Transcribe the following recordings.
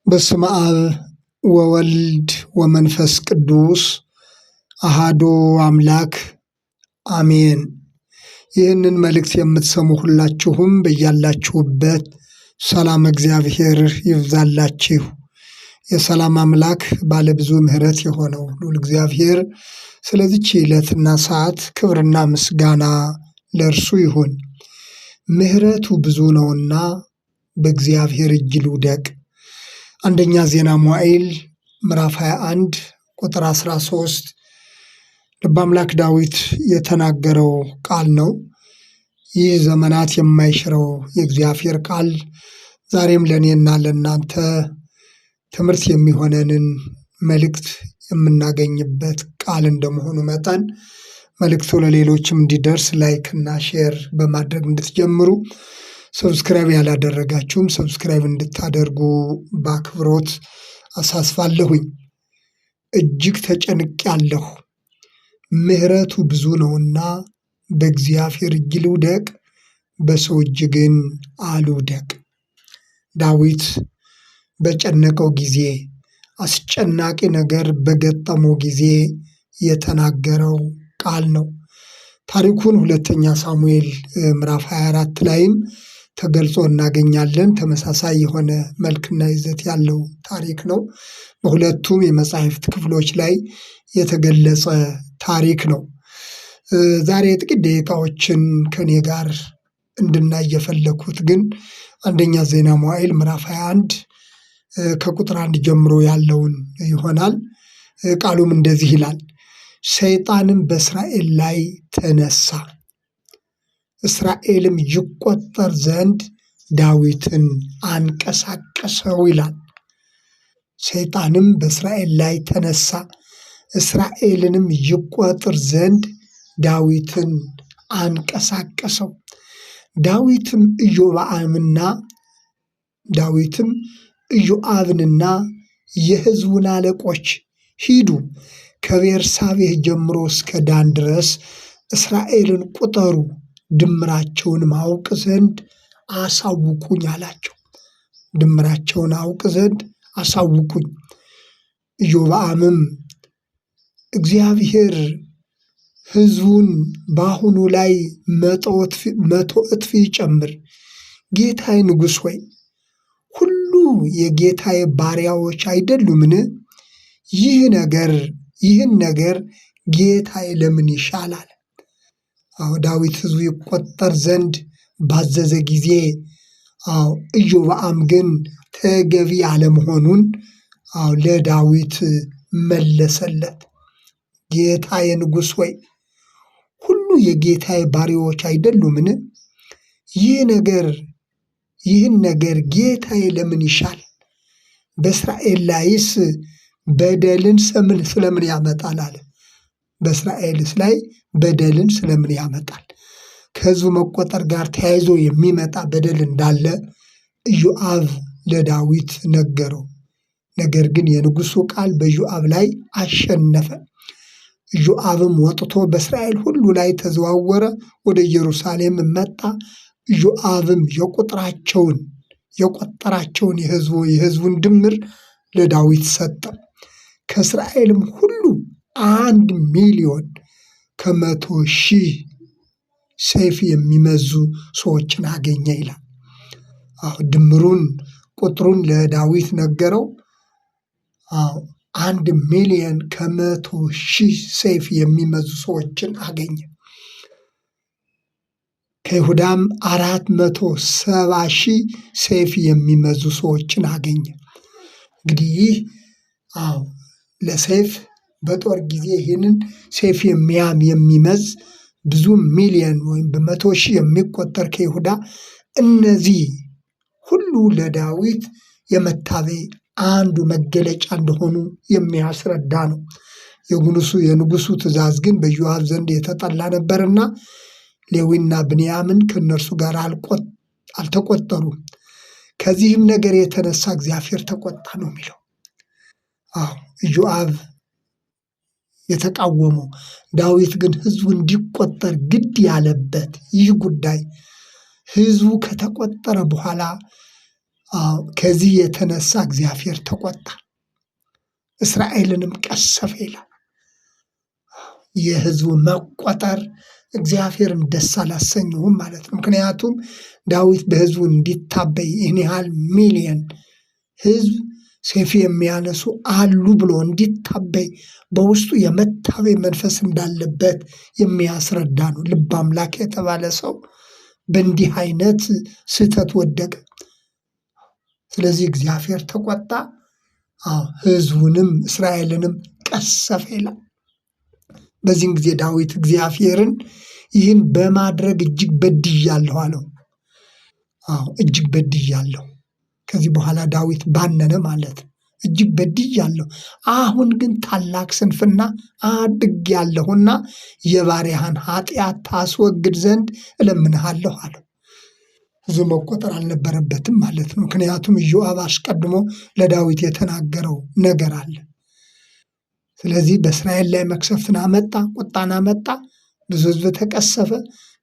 በስመ አብ ወወልድ ወመንፈስ ቅዱስ አሃዱ አምላክ አሜን። ይህንን መልእክት የምትሰሙ ሁላችሁም በያላችሁበት ሰላም እግዚአብሔር ይብዛላችሁ። የሰላም አምላክ ባለብዙ ምሕረት የሆነው ልዑል እግዚአብሔር ስለዚች ዕለትና ሰዓት ክብርና ምስጋና ለእርሱ ይሁን። ምሕረቱ ብዙ ነውና በእግዚአብሔር እጅ ልውደቅ። አንደኛ ዜና መዋዕል ምዕራፍ 21 ቁጥር 13 ልበ አምላክ ዳዊት የተናገረው ቃል ነው። ይህ ዘመናት የማይሽረው የእግዚአብሔር ቃል ዛሬም ለእኔና ለእናንተ ትምህርት የሚሆነንን መልእክት የምናገኝበት ቃል እንደመሆኑ መጠን መልእክቱ ለሌሎችም እንዲደርስ ላይክ እና ሼር በማድረግ እንድትጀምሩ፣ ሰብስክራይብ ያላደረጋችሁም ሰብስክራይብ እንድታደርጉ በአክብሮት አሳስባለሁኝ። እጅግ ተጨንቄአለሁ፣ ምሕረቱ ብዙ ነውና በእግዚአብሔር እጅ ልውደቅ፣ በሰው እጅ ግን አልውደቅ። ዳዊት በጨነቀው ጊዜ፣ አስጨናቂ ነገር በገጠመው ጊዜ የተናገረው ቃል ነው። ታሪኩን ሁለተኛ ሳሙኤል ምዕራፍ 24 ላይም ተገልጾ እናገኛለን። ተመሳሳይ የሆነ መልክና ይዘት ያለው ታሪክ ነው። በሁለቱም የመጻሕፍት ክፍሎች ላይ የተገለጸ ታሪክ ነው። ዛሬ ጥቂት ደቂቃዎችን ከኔ ጋር እንድናይ የፈለኩት ግን አንደኛ ዜና መዋዕል ምዕራፍ 21 ከቁጥር 1 ጀምሮ ያለውን ይሆናል። ቃሉም እንደዚህ ይላል። ሰይጣንም በእስራኤል ላይ ተነሳ፣ እስራኤልም ይቆጠር ዘንድ ዳዊትን አንቀሳቀሰው ይላል። ሰይጣንም በእስራኤል ላይ ተነሳ፣ እስራኤልንም ይቆጥር ዘንድ ዳዊትን አንቀሳቀሰው። ዳዊትም ኢዮአብንና የሕዝቡን አለቆች ሂዱ፣ ከቤርሳቤህ ጀምሮ እስከ ዳን ድረስ እስራኤልን ቁጠሩ፣ ድምራቸውን ማወቅ ዘንድ አሳውቁኝ አላቸው። ድምራቸውን አውቅ ዘንድ አሳውቁኝ። ኢዮርብዓምም እግዚአብሔር ሕዝቡን በአሁኑ ላይ 100 እጥፍ ይጨምር፣ ጌታዬ ንጉሥ ሆይ ሁሉ የጌታዬ ባሪያዎች አይደሉምን? ይህን ነገር ጌታዬ ለምን ይሻላል? ዳዊት ሕዝቡ ይቆጠር ዘንድ ባዘዘ ጊዜ ኢዮርብዓም ግን ተገቢ አለመሆኑን ለዳዊት መለሰለት። ጌታዬ ንጉሥ ሆይ ሁሉ የጌታዬ ባሪያዎች አይደሉምን? ይህን ነገር ጌታዬ ለምን ይሻል? በእስራኤል ላይስ በደልን ስለምን ያመጣል አለ። በእስራኤልስ ላይ በደልን ስለምን ያመጣል? ከሕዝቡ መቆጠር ጋር ተያይዞ የሚመጣ በደል እንዳለ ኢዮአብ ለዳዊት ነገረው። ነገር ግን የንጉሡ ቃል በኢዮአብ ላይ አሸነፈ። ኢዮአብም ወጥቶ በእስራኤል ሁሉ ላይ ተዘዋወረ፣ ወደ ኢየሩሳሌም መጣ። ኢዮአብም የቆጠራቸውን የሕዝቡን ድምር ለዳዊት ሰጠ። ከእስራኤልም ሁሉ 1,000,000 ከ100,000 ሰይፍ የሚመዙ ሰዎችን አገኘ ይላል። ቁጥሩን ለዳዊት ነገረው። 1,000,000 ከ100,000 ሰይፍ የሚመዙ ሰዎችን አገኘ። ከይሁዳም 470,000 ሰይፍ የሚመዙ ሰዎችን አገኘ። እንግዲህ ለሰይፍ በጦር ጊዜ ይህንን ሰይፍ የሚመዝ ብዙ ሚሊዮን ወይም በ100,000 የሚቆጠር ከይሁዳ፣ እነዚህ ሁሉ ለዳዊት የመታበይ አንዱ መገለጫ እንደሆኑ የሚያስረዳ ነው። የንጉሡ ትእዛዝ ግን በኢዮአብ ዘንድ የተጠላ ነበርና ሌዊና ብንያምን ከእነርሱ ጋር አልተቆጠሩም። ከዚህም ነገር የተነሳ እግዚአብሔር ተቆጣ ነው የሚለው። ኢዮአብ የተቃወመው፣ ዳዊት ግን ሕዝቡ እንዲቆጠር ግድ ያለበት ይህ ጉዳይ ሕዝቡ ከተቆጠረ በኋላ ከዚህ የተነሳ እግዚአብሔር ተቆጣ፣ እስራኤልንም ቀሰፈ ይላል። የሕዝቡ መቆጠር እግዚአብሔርን ደስ አላሰኘውም ማለት ነው። ምክንያቱም ዳዊት በሕዝቡ እንዲታበይ ይህን ያህል ሚሊየን ሕዝብ ሰይፍ የሚያነሱ አሉ ብሎ እንዲታበይ በውስጡ የመታበይ መንፈስ እንዳለበት የሚያስረዳ ነው። ልበ አምላክ የተባለ ሰው በእንዲህ አይነት ስህተት ወደቀ። ስለዚህ እግዚአብሔር ተቆጣ፣ ሕዝቡንም እስራኤልንም ቀሰፈ ይላል። በዚህን ጊዜ ዳዊት እግዚአብሔርን ይህን በማድረግ እጅግ በድያለሁ አለው። እጅግ በድያለሁ። ከዚህ በኋላ ዳዊት ባነነ ማለት ነው። እጅግ በድያለሁ፣ አሁን ግን ታላቅ ስንፍና አድርጌአለሁና የባሪያህን ኃጢአት ታስወግድ ዘንድ እለምንሃለሁ አለው። ብዙ መቆጠር አልነበረበትም ማለት ነው። ምክንያቱም ኢዮአብ አስቀድሞ ለዳዊት የተናገረው ነገር አለ። ስለዚህ በእስራኤል ላይ መቅሰፍትን አመጣ፣ ቁጣን አመጣ፣ ብዙ ሕዝብ ተቀሰፈ።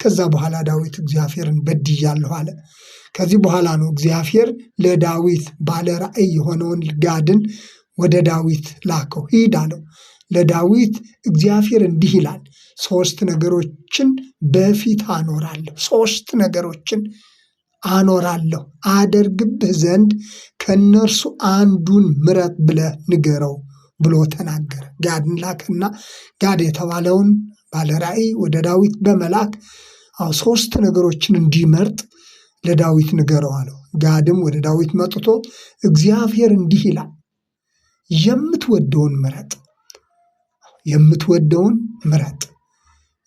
ከዛ በኋላ ዳዊት እግዚአብሔርን በድያለሁ አለ። ከዚህ በኋላ ነው እግዚአብሔር ለዳዊት ባለ ራእይ የሆነውን ጋድን ወደ ዳዊት ላከው። ሂድ አለው። ለዳዊት እግዚአብሔር እንዲህ ይላል፣ 3 ነገሮችን በፊት አኖራለሁ፣ 3 ነገሮችን አኖራለሁ አደርግብህ ዘንድ ከእነርሱ አንዱን ምረጥ ብለህ ንገረው ብሎ ተናገረ። ጋድን ላከና ጋድ የተባለውን ባለ ራእይ ወደ ዳዊት በመላክ 3 ነገሮችን እንዲመርጥ ለዳዊት ንገረው አለው። ጋድም ወደ ዳዊት መጥቶ እግዚአብሔር እንዲህ ይላል፣ የምትወደውን ምረጥ፣ የምትወደውን ምረጥ።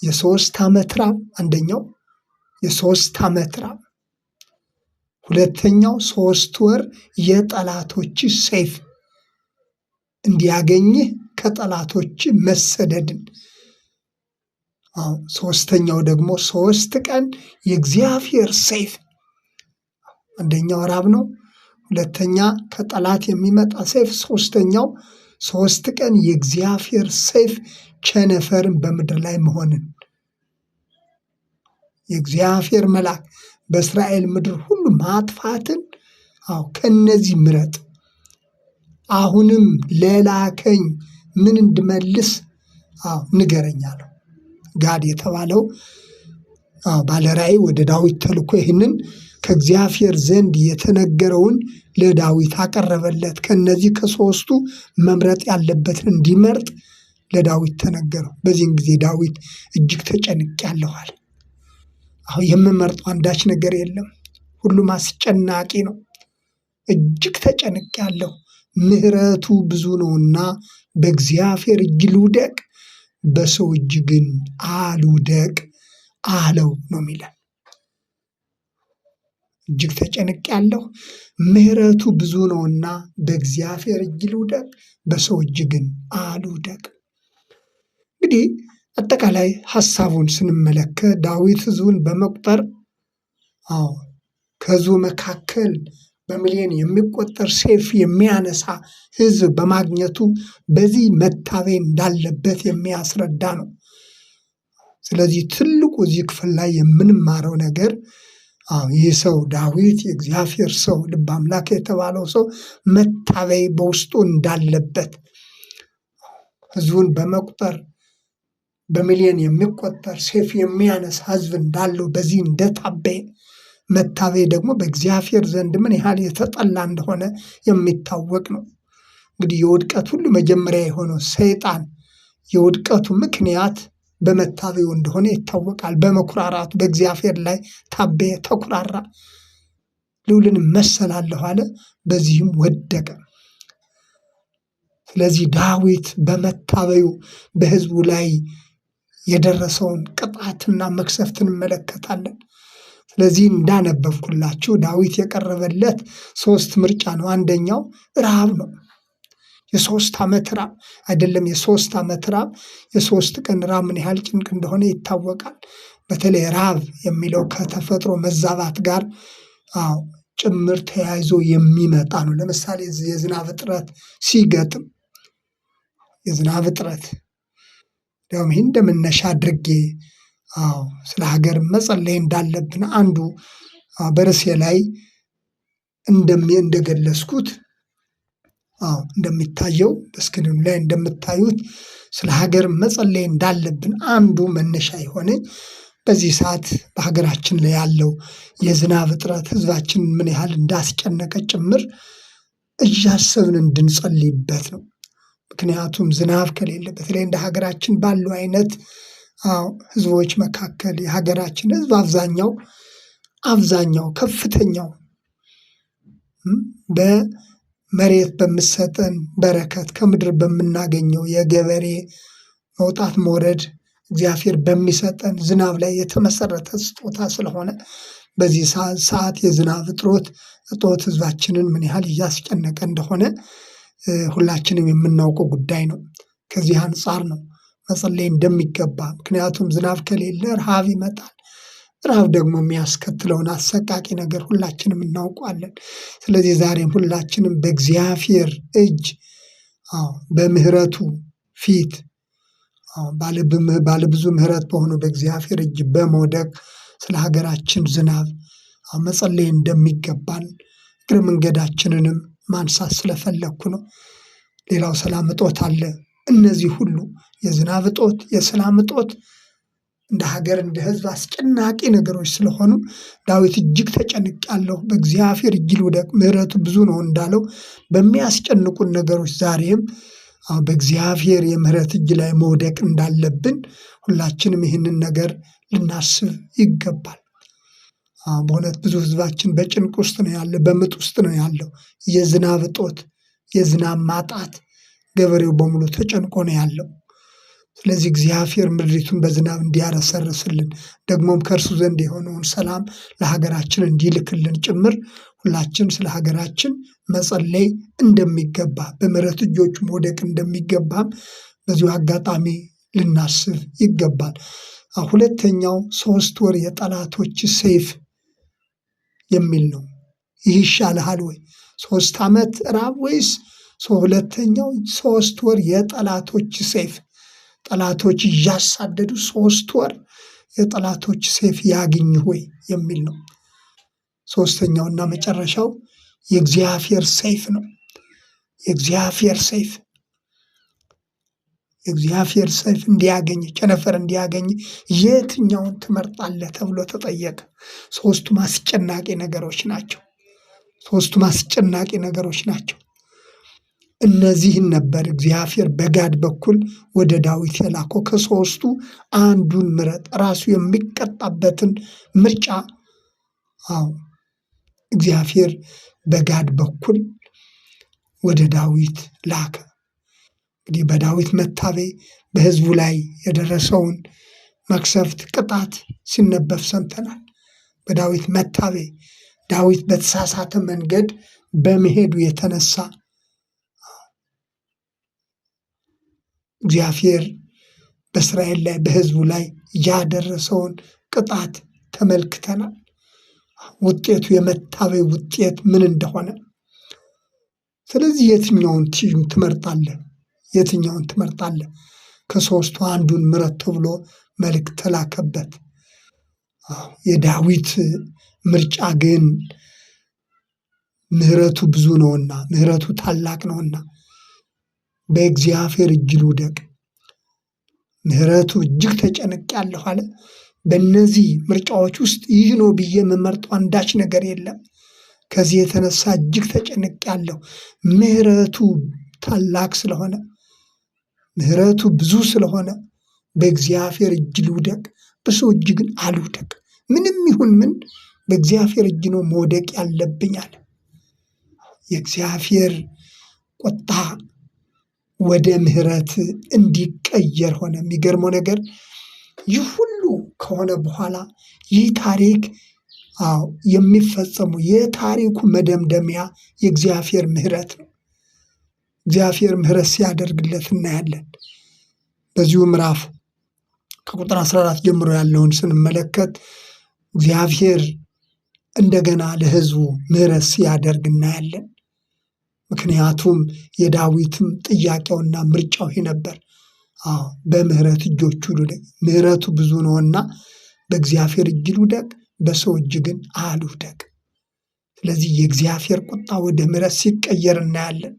የ3 ዓመት ራብ፣ አንደኛው የ3 ዓመት ራብ፣ ሁለተኛው 3 ወር የጠላቶች ሰይፍ እንዲያገኝህ ከጠላቶች መሰደድን፣ ሶስተኛው ደግሞ 3 ቀን የእግዚአብሔር ሰይፍ። አንደኛው ራብ ነው፣ ሁለተኛ ከጠላት የሚመጣ ሰይፍ፣ ሶስተኛው 3 ቀን የእግዚአብሔር ሰይፍ ቸነፈርን በምድር ላይ መሆንን። የእግዚአብሔር መልአክ በእስራኤል ምድር ሁሉ ማጥፋትን። ከነዚህ ምረጥ። አሁንም ለላከኝ ምን እንድመልስ ንገረኝ አለው። ጋድ የተባለው ባለራእይ ወደ ዳዊት ተልኮ ይህንን ከእግዚአብሔር ዘንድ የተነገረውን ለዳዊት አቀረበለት። ከነዚህ ከ3ቱ መምረጥ ያለበትን እንዲመርጥ ለዳዊት ተነገረው። በዚህን ጊዜ ዳዊት እጅግ ተጨንቄአለሁ አለ። የምመርጠው አንዳች ነገር የለም፣ ሁሉም አስጨናቂ ነው። እጅግ ተጨንቄአለሁ፣ ምሕረቱ ብዙ ነውና በእግዚአብሔር እጅ ልውደቅ፣ በሰው እጅ ግን አልውደቅ አለው ነው የሚለን። እጅግ ተጨንቄአለሁ፣ ምሕረቱ ብዙ ነውና በእግዚአብሔር እጅ ልውደቅ፣ በሰው እጅ ግን አልውደቅ። እንግዲህ አጠቃላይ ሐሳቡን ስንመለከት ዳዊት ሕዝቡን በመቁጠር ከሕዝቡ መካከል በሚሊዮን የሚቆጠር ሰይፍ የሚያነሳ ሕዝብ በማግኘቱ በዚህ መታበይ እንዳለበት የሚያስረዳ ነው። ስለዚህ ትልቁ እዚህ ክፍል ላይ የምንማረው ነገር ይህ ሰው ዳዊት የእግዚአብሔር ሰው ልበ አምላክ የተባለው ሰው መታበይ በውስጡ እንዳለበት፣ ሕዝቡን በመቁጠር በሚሊዮን የሚቆጠር ሰይፍ የሚያነሳ ሕዝብ እንዳለው በዚህ እንደታበየ፣ መታበይ ደግሞ በእግዚአብሔር ዘንድ ምን ያህል የተጠላ እንደሆነ የሚታወቅ ነው። እንግዲህ የውድቀት ሁሉ መጀመሪያ የሆነው ሰይጣን የውድቀቱ ምክንያት በመታበዩ እንደሆነ ይታወቃል። በመኩራራቱ በእግዚአብሔር ላይ ታበየ፣ ተኩራራ፣ ልዑልን እመሰላለሁ አለ፣ በዚህም ወደቀ። ስለዚህ ዳዊት በመታበዩ በሕዝቡ ላይ የደረሰውን ቅጣትና መቅሰፍትን እንመለከታለን። ስለዚህ እንዳነበብኩላችሁ ዳዊት የቀረበለት 3 ምርጫ ነው። አንደኛው ረሃብ ነው። የ3 ዓመት ራብ አይደለም፣ የ3 ዓመት ራብ፣ የ3 ቀን ራብ ምን ያህል ጭንቅ እንደሆነ ይታወቃል። በተለይ ራብ የሚለው ከተፈጥሮ መዛባት ጋር ጭምር ተያይዞ የሚመጣ ነው። ለምሳሌ የዝናብ እጥረት ሲገጥም የዝናብ እጥረት እንዲያውም ይህን እንደመነሻ አድርጌ ስለ ሀገር መጸለይ እንዳለብን አንዱ በርዕሴ ላይ እንደገለጽኩት እንደሚታየው በስክሪኑ ላይ እንደምታዩት ስለ ሀገር መጸለይ እንዳለብን አንዱ መነሻ የሆነ በዚህ ሰዓት በሀገራችን ላይ ያለው የዝናብ እጥረት ህዝባችንን ምን ያህል እንዳስጨነቀ ጭምር እያሰብን እንድንጸልይበት ነው። ምክንያቱም ዝናብ ከሌለ በተለይ እንደ ሀገራችን ባሉ አይነት ህዝቦች መካከል የሀገራችን ህዝብ አብዛኛው ከፍተኛው በመሬት በምሰጠን በረከት ከምድር በምናገኘው የገበሬ መውጣት መውረድ እግዚአብሔር በሚሰጠን ዝናብ ላይ የተመሰረተ ስጦታ ስለሆነ በዚህ ሰዓት የዝናብ እጦት ህዝባችንን ምን ያህል እያስጨነቀ እንደሆነ ሁላችንም የምናውቀው ጉዳይ ነው። ከዚህ አንጻር ነው መጸለይ እንደሚገባ። ምክንያቱም ዝናብ ከሌለ ረሃብ ይመጣል። ረሃብ ደግሞ የሚያስከትለውን አሰቃቂ ነገር ሁላችንም እናውቀዋለን። ስለዚህ ዛሬም ሁላችንም በእግዚአብሔር እጅ በምህረቱ ፊት ባለብዙ ምህረት በሆነው በእግዚአብሔር እጅ በመውደቅ ስለ ሀገራችን ዝናብ መጸለይ እንደሚገባን እግረ መንገዳችንንም ማንሳት ስለፈለግኩ ነው። ሌላው ሰላም እጦት አለ። እነዚህ ሁሉ የዝናብ እጦት፣ የሰላም እጦት እንደ ሀገር እንደ ህዝብ አስጨናቂ ነገሮች ስለሆኑ ዳዊት እጅግ ተጨንቄአለሁ፣ በእግዚአብሔር እጅ ልውደቅ፣ ምህረቱ ብዙ ነው እንዳለው በሚያስጨንቁን ነገሮች ዛሬም በእግዚአብሔር የምህረት እጅ ላይ መውደቅ እንዳለብን ሁላችንም ይህንን ነገር ልናስብ ይገባል። በእውነት ብዙ ህዝባችን በጭንቅ ውስጥ ነው ያለ፣ በምጥ ውስጥ ነው ያለው። የዝናብ እጦት፣ የዝናብ ማጣት ገበሬው በሙሉ ተጨንቆ ነው ያለው። ስለዚህ እግዚአብሔር ምድሪቱን በዝናብ እንዲያረሰርስልን ደግሞም ከእርሱ ዘንድ የሆነውን ሰላም ለሀገራችን እንዲልክልን ጭምር ሁላችን ስለ ሀገራችን መጸለይ እንደሚገባ በምህረት እጆቹ መውደቅ እንደሚገባም በዚሁ አጋጣሚ ልናስብ ይገባል። ሁለተኛው 3 ወር የጠላቶች ሰይፍ የሚል ነው። ይህ ይሻልሃል ወይ? 3 ዓመት ራብ ወይስ ሁለተኛው 3 ወር የጠላቶች ሰይፍ? ጠላቶች እያሳደዱ 3 ወር የጠላቶች ሰይፍ ያግኝ ወይ የሚል ነው። ሶስተኛውና መጨረሻው የእግዚአብሔር ሰይፍ ነው። የእግዚአብሔር ሰይፍ እንዲያገኝ ቸነፈር እንዲያገኝ የትኛውን ትመርጣለህ ተብሎ ተጠየቀ። ሶስቱም አስጨናቂ ነገሮች ናቸው። እነዚህን ነበር እግዚአብሔር በጋድ በኩል ወደ ዳዊት የላከው። ከ3ቱ አንዱን ምረጥ፣ ራሱ የሚቀጣበትን ምርጫ እግዚአብሔር በጋድ በኩል ወደ ዳዊት ላከ። እንግዲህ በዳዊት መታበይ በህዝቡ ላይ የደረሰውን መቅሰፍት ቅጣት ሲነበብ ሰምተናል። በዳዊት መታበይ ዳዊት በተሳሳተ መንገድ በመሄዱ የተነሳ እግዚአብሔር በእስራኤል ላይ በህዝቡ ላይ ያደረሰውን ቅጣት ተመልክተናል። ውጤቱ የመታበይ ውጤት ምን እንደሆነ። ስለዚህ የትኛውን ትመርጣለህ? ከ3ቱ አንዱን ምረጥ ተብሎ መልእክት ተላከበት። የዳዊት ምርጫ ግን ምህረቱ ብዙ ነውና፣ ምህረቱ ታላቅ ነውና በእግዚአብሔር እጅ ልውደቅ፣ ምህረቱ እጅግ ተጨንቄአለሁ አለ። በእነዚህ ምርጫዎች ውስጥ ይህ ነው ብዬ የምመርጠው አንዳች ነገር የለም። ከዚህ የተነሳ እጅግ ተጨንቄአለሁ። ምህረቱ ታላቅ ስለሆነ፣ ምህረቱ ብዙ ስለሆነ በእግዚአብሔር እጅ ልውደቅ፣ በሰው እጅ ግን አልውደቅ። ምንም ይሁን ምን በእግዚአብሔር እጅ ነው መውደቅ ያለብኝ አለ። የእግዚአብሔር ቁጣ ወደ ምህረት እንዲቀየር ሆነ። የሚገርመው ነገር ይህ ሁሉ ከሆነ በኋላ ይህ ታሪክ የሚፈጸሙ የታሪኩ መደምደሚያ የእግዚአብሔር ምህረት ነው። እግዚአብሔር ምህረት ሲያደርግለት እናያለን። በዚሁ ምዕራፍ ከቁጥር 14 ጀምሮ ያለውን ስንመለከት እግዚአብሔር እንደገና ለሕዝቡ ምህረት ሲያደርግ እናያለን። ምክንያቱም የዳዊትም ጥያቄውና ምርጫው ይህ ነበር። በምህረት እጆቹ ልውደቅ፣ ምህረቱ ብዙ ነውና በእግዚአብሔር እጅ ልውደቅ፣ በሰው እጅ ግን አልውደቅ። ስለዚህ የእግዚአብሔር ቁጣ ወደ ምሕረት ሲቀየር እናያለን።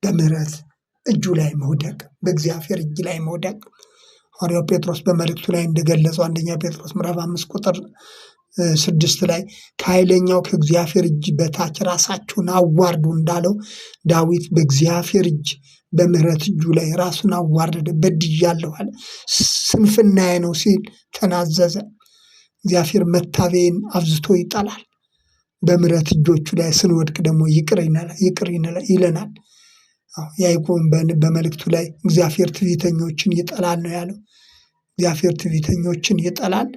በምሕረት እጁ ላይ መውደቅ፣ በእግዚአብሔር እጅ ላይ መውደቅ ሐዋርያው ጴጥሮስ በመልእክቱ ላይ እንደገለጸው አንደኛ ጴጥሮስ ምዕራፍ 5 ቁጥር 6 ላይ ከኃይለኛው ከእግዚአብሔር እጅ በታች ራሳችሁን አዋርዱ እንዳለው ዳዊት በእግዚአብሔር እጅ በምሕረት እጁ ላይ ራሱን አዋረደ። በድያለሁ አለ። ስንፍናዬ ነው ሲል ተናዘዘ። እግዚአብሔር መታበይን አብዝቶ ይጠላል። በምሕረት እጆቹ ላይ ስንወድቅ ደግሞ ይቅር ይለናል። ያዕቆብ በመልእክቱ ላይ እግዚአብሔር ትዕቢተኞችን ይጠላል ነው ያለው። እግዚአብሔር ትዕቢተኞችን ይጠላል፣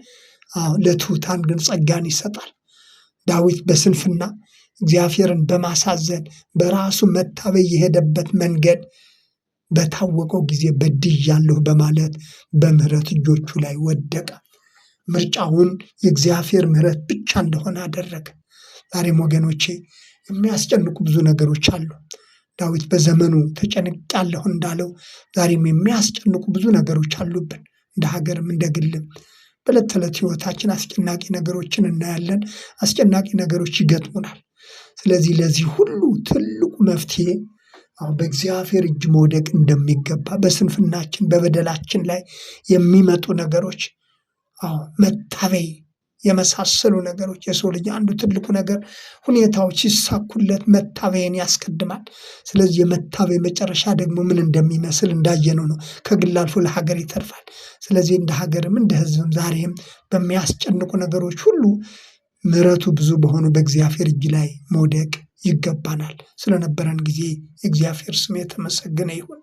ለትሑታን ግን ጸጋን ይሰጣል። ዳዊት በስንፍና እግዚአብሔርን በማሳዘን በራሱ መታበይ የሄደበት መንገድ በታወቀው ጊዜ በድያለሁ በማለት በምሕረት እጆቹ ላይ ወደቀ። ምርጫውን የእግዚአብሔር ምሕረት ብቻ እንደሆነ አደረገ። ዛሬም ወገኖቼ የሚያስጨንቁ ብዙ ነገሮች አሉ። ዳዊት በዘመኑ ተጨንቄአለሁ እንዳለው ዛሬም የሚያስጨንቁ ብዙ ነገሮች አሉብን። እንደ ሀገርም እንደ ግልም በዕለት ተዕለት ሕይወታችን አስጨናቂ ነገሮችን እናያለን። አስጨናቂ ነገሮች ይገጥሙናል። ስለዚህ ለዚህ ሁሉ ትልቁ መፍትሄ በእግዚአብሔር እጅ መውደቅ እንደሚገባ፣ በስንፍናችን በበደላችን ላይ የሚመጡ ነገሮች መታበይ የመሳሰሉ ነገሮች የሰው ልጅ አንዱ ትልቁ ነገር ሁኔታዎች ሲሳኩለት መታበይን ያስቀድማል። ስለዚህ የመታበይ መጨረሻ ደግሞ ምን እንደሚመስል እንዳየነው ነው። ከግል አልፎ ለሀገር ይተርፋል። ስለዚህ እንደ ሀገርም እንደ ሕዝብም ዛሬም በሚያስጨንቁ ነገሮች ሁሉ ምሕረቱ ብዙ በሆኑ በእግዚአብሔር እጅ ላይ መውደቅ ይገባናል። ስለነበረን ጊዜ የእግዚአብሔር ስም የተመሰገነ ይሁን።